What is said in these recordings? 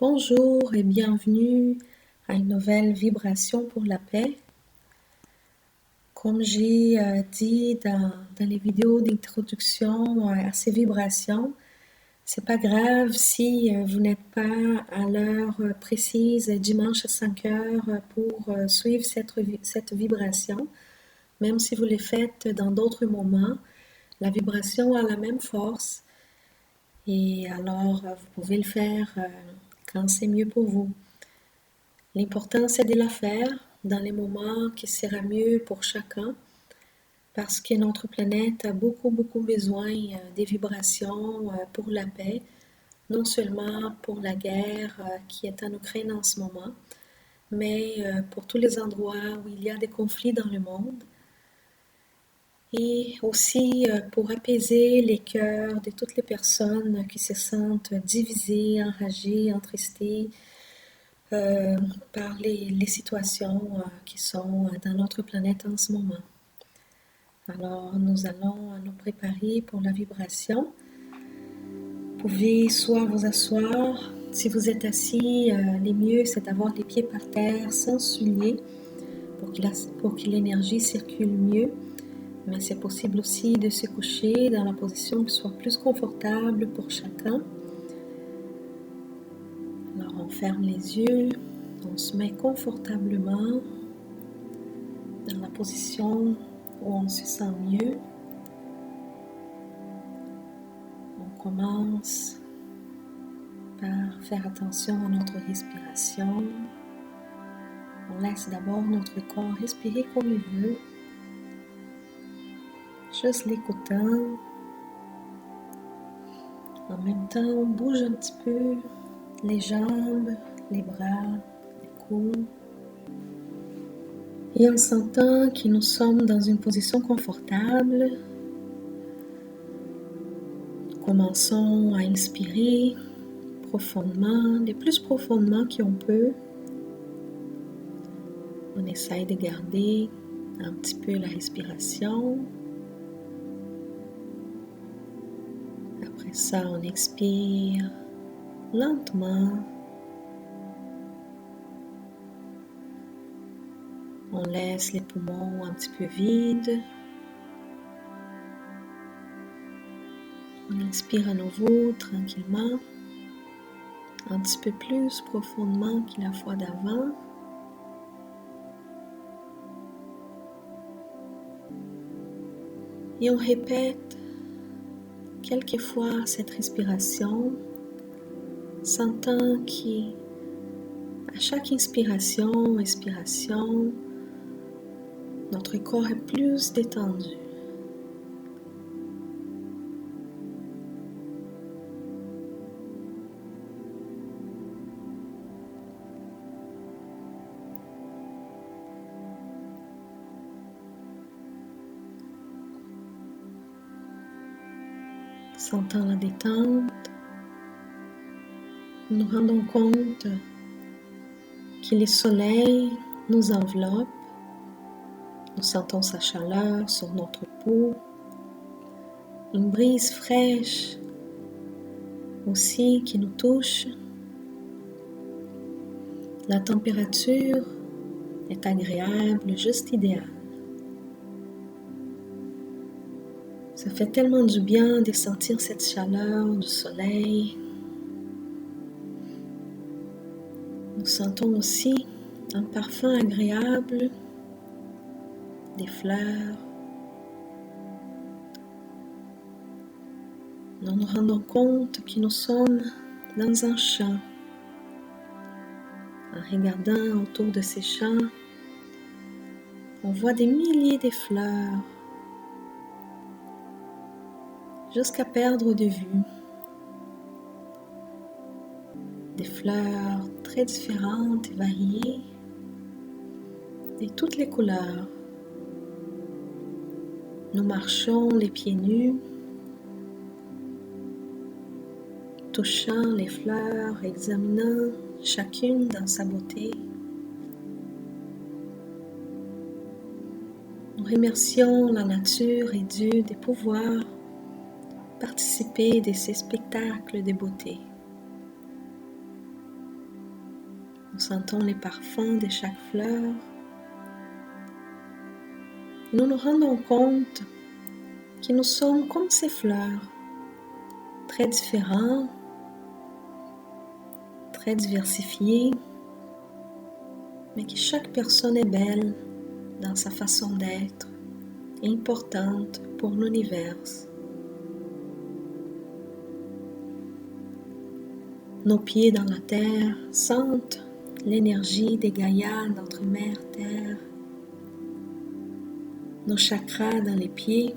Bonjour et bienvenue à une nouvelle vibration pour la paix. Comme j'ai dit dans les vidéos d'introduction à ces vibrations, c'est pas grave si vous n'êtes pas à l'heure précise dimanche à 5 heures pour suivre cette vibration. Même si vous les faites dans d'autres moments, la vibration a la même force et alors vous pouvez le faire quand c'est mieux pour vous. L'important, c'est de la faire dans les moments qui sera mieux pour chacun parce que notre planète a beaucoup besoin des vibrations pour la paix, non seulement pour la guerre qui est en Ukraine en ce moment, mais pour tous les endroits où il y a des conflits dans le monde et aussi pour apaiser les cœurs de toutes les personnes qui se sentent divisées, enragées, entristées, par les situations qui sont dans notre planète en ce moment. Alors, nous allons nous préparer pour la vibration. Vous pouvez soit vous asseoir, si vous êtes assis, le mieux c'est d'avoir les pieds par terre sans souliers pour que l'énergie circule mieux. Mais c'est possible aussi de se coucher dans la position qui soit plus confortable pour chacun. Alors, on ferme les yeux. On se met confortablement dans la position où on se sent mieux. On commence par faire attention à notre respiration. On laisse d'abord notre corps respirer comme il veut, juste l'écoutant. En même temps, on bouge un petit peu les jambes, les bras, les coudes. Et en sentant que nous sommes dans une position confortable, commençons à inspirer profondément, le plus profondément qu'on peut. On essaye de garder un petit peu la respiration. Après ça, on expire lentement. On laisse les poumons un petit peu vides. On inspire à nouveau tranquillement, un petit peu plus profondément que la fois d'avant. Et on répète quelques fois cette respiration, sentant qu'à chaque inspiration, expiration, notre corps est plus détendu. Sentant la détente, nous nous rendons compte que le soleil nous enveloppe. Nous sentons sa chaleur sur notre peau, une brise fraîche aussi qui nous touche. La température est agréable, juste idéale. Ça fait tellement du bien de sentir cette chaleur du soleil. Nous sentons aussi un parfum agréable des fleurs. Nous nous rendons compte que nous sommes dans un champ. En regardant autour de ces champs, on voit des milliers de fleurs jusqu'à perdre de vue. Des fleurs très différentes et variées, de toutes les couleurs. Nous marchons les pieds nus, touchant les fleurs, examinant chacune dans sa beauté. Nous remercions la nature et Dieu de pouvoir participer de ces spectacles de beauté. Nous sentons les parfums de chaque fleur. Nous nous rendons compte que nous sommes comme ces fleurs, très différents, très diversifiés, mais que chaque personne est belle dans sa façon d'être et importante pour l'univers. Nos pieds dans la terre sentent l'énergie de Gaïa, notre mère terre. Nos chakras dans les pieds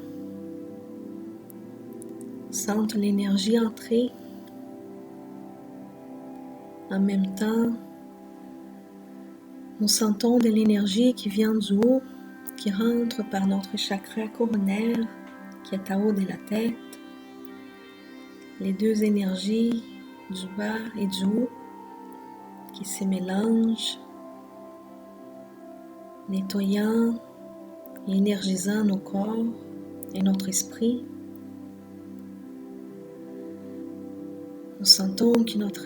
sentent l'énergie entrer. En même temps, nous sentons de l'énergie qui vient du haut, qui rentre par notre chakra coronaire, qui est en haut de la tête. Les deux énergies du bas et du haut qui se mélangent, nettoyant et énergisant nos corps et notre esprit. Nous sentons que notre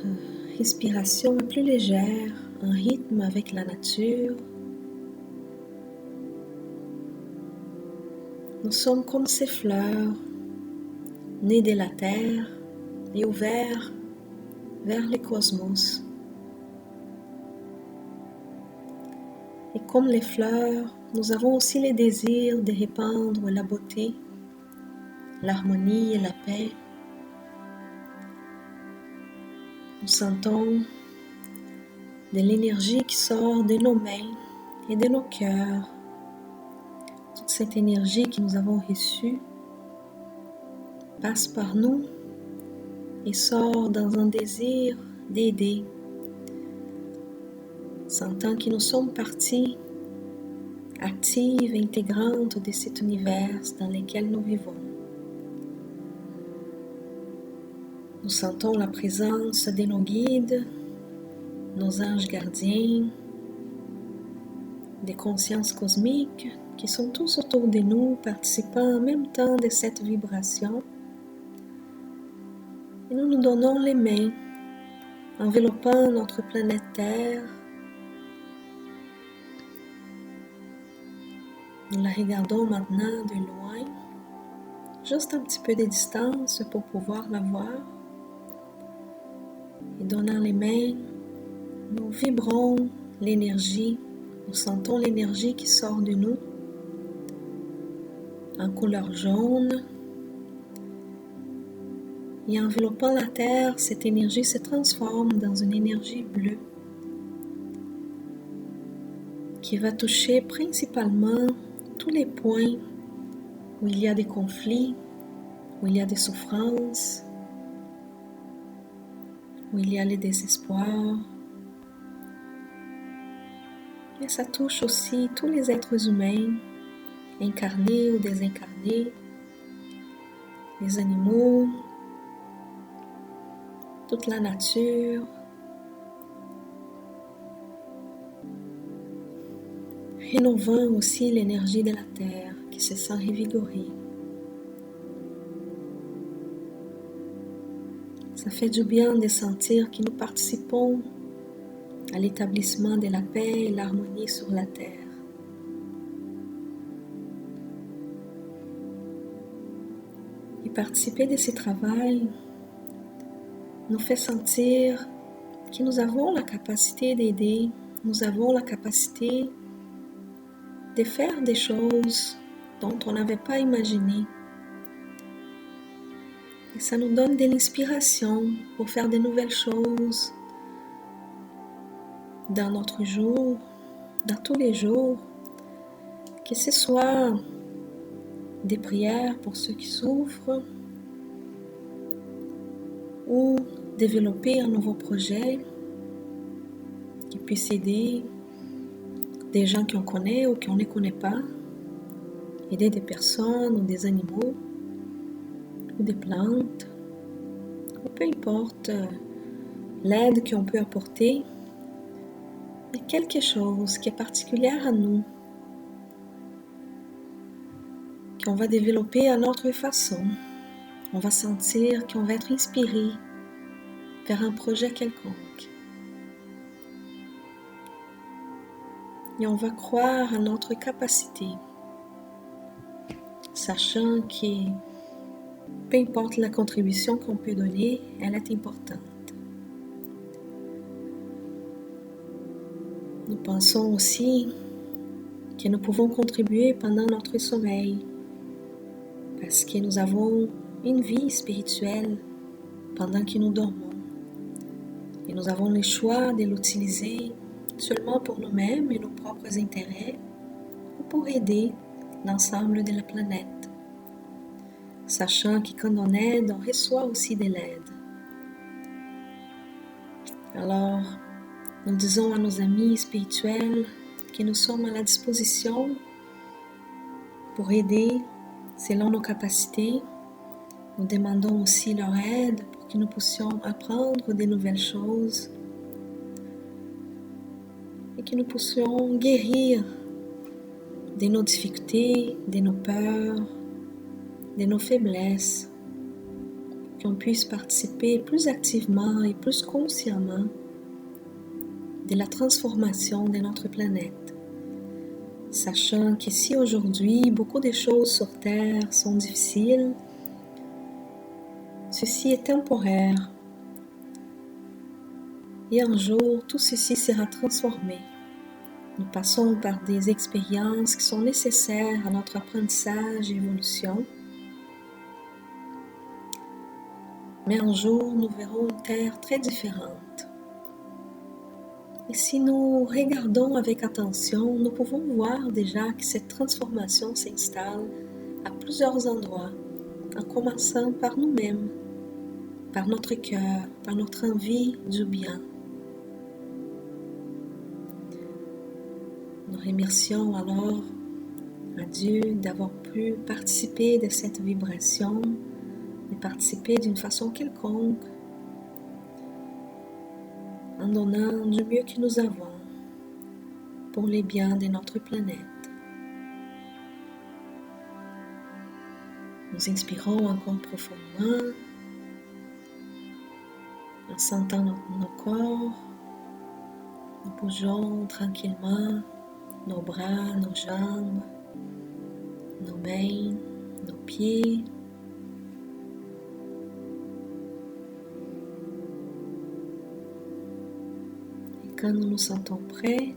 respiration est plus légère, en rythme avec la nature. Nous sommes comme ces fleurs, nées de la terre et ouvertes vers le cosmos. Et comme les fleurs, nous avons aussi le désir de répandre la beauté, l'harmonie et la paix. Nous sentons de l'énergie qui sort de nos mains et de nos cœurs. Toute cette énergie que nous avons reçue passe par nous et sort dans un désir d'aider, sentant que nous sommes partie active et intégrante de cet univers dans lequel nous vivons. Nous sentons la présence de nos guides, nos anges gardiens, des consciences cosmiques qui sont tous autour de nous, participant en même temps de cette vibration. Et nous nous donnons les mains, enveloppant notre planète Terre. Nous la regardons maintenant de loin, juste un petit peu de distance pour pouvoir la voir. Et donnant les mains, nous vibrons l'énergie, nous sentons l'énergie qui sort de nous en couleur jaune. Et enveloppant la Terre, cette énergie se transforme dans une énergie bleue qui va toucher principalement tous les points où il y a des conflits, où il y a des souffrances, où il y a le désespoir. Mais ça touche aussi tous les êtres humains, incarnés ou désincarnés, les animaux, toute la nature. Rénovant aussi l'énergie de la Terre qui se sent revigorée. Ça fait du bien de sentir que nous participons à l'établissement de la paix et l'harmonie sur la Terre. Et participer de ce travail nous fait sentir que nous avons la capacité d'aider, nous avons la capacité de faire des choses dont on n'avait pas imaginé. Et ça nous donne de l'inspiration pour faire de nouvelles choses dans notre jour, dans tous les jours, que ce soit des prières pour ceux qui souffrent ou développer un nouveau projet qui puisse aider des gens qu'on connaît ou qu'on ne connaît pas, aider des personnes ou des animaux ou des plantes, ou peu importe l'aide qu'on peut apporter, mais quelque chose qui est particulière à nous, qu'on va développer à notre façon. On va sentir qu'on va être inspiré vers un projet quelconque. Et on va croire à notre capacité, sachant que peu importe la contribution qu'on peut donner, elle est importante. Nous pensons aussi que nous pouvons contribuer pendant notre sommeil, parce que nous avons une vie spirituelle pendant que nous dormons. Et nous avons le choix de l'utiliser seulement pour nous-mêmes et nos propres intérêts, ou pour aider l'ensemble de la planète, sachant que quand on aide, on reçoit aussi de l'aide. Alors, nous disons à nos amis spirituels que nous sommes à la disposition pour aider selon nos capacités. Nous demandons aussi leur aide pour que nous puissions apprendre de nouvelles choses et que nous puissions guérir de nos difficultés, de nos peurs, de nos faiblesses, qu'on puisse participer plus activement et plus consciemment de la transformation de notre planète, sachant que si aujourd'hui beaucoup de choses sur Terre sont difficiles, ceci est temporaire et un jour tout ceci sera transformé. Nous passons par des expériences qui sont nécessaires à notre apprentissage et évolution. Mais un jour, nous verrons une Terre très différente. Et si nous regardons avec attention, nous pouvons voir déjà que cette transformation s'installe à plusieurs endroits, en commençant par nous-mêmes, par notre cœur, par notre envie du bien. Nous remercions alors à Dieu d'avoir pu participer de cette vibration, de participer d'une façon quelconque, en donnant du mieux que nous avons pour les biens de notre planète. Nous inspirons encore profondément en sentant nos corps. Nous bougeons tranquillement nos bras, nos jambes, nos mains, nos pieds. Et quand nous nous sentons prêts,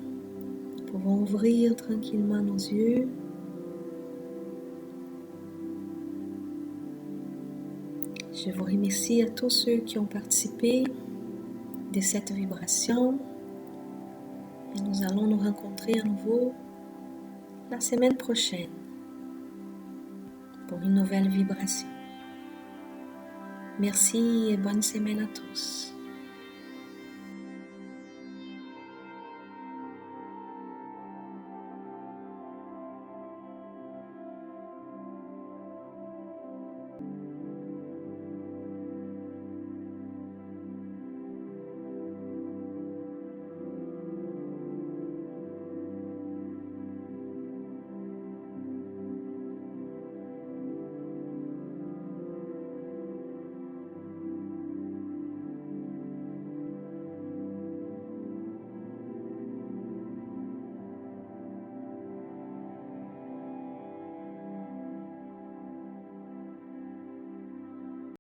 nous pouvons ouvrir tranquillement nos yeux. Je vous remercie à tous ceux qui ont participé de cette vibration. Et nous allons nous rencontrer à nouveau la semaine prochaine pour une nouvelle vibration. Merci et bonne semaine à tous.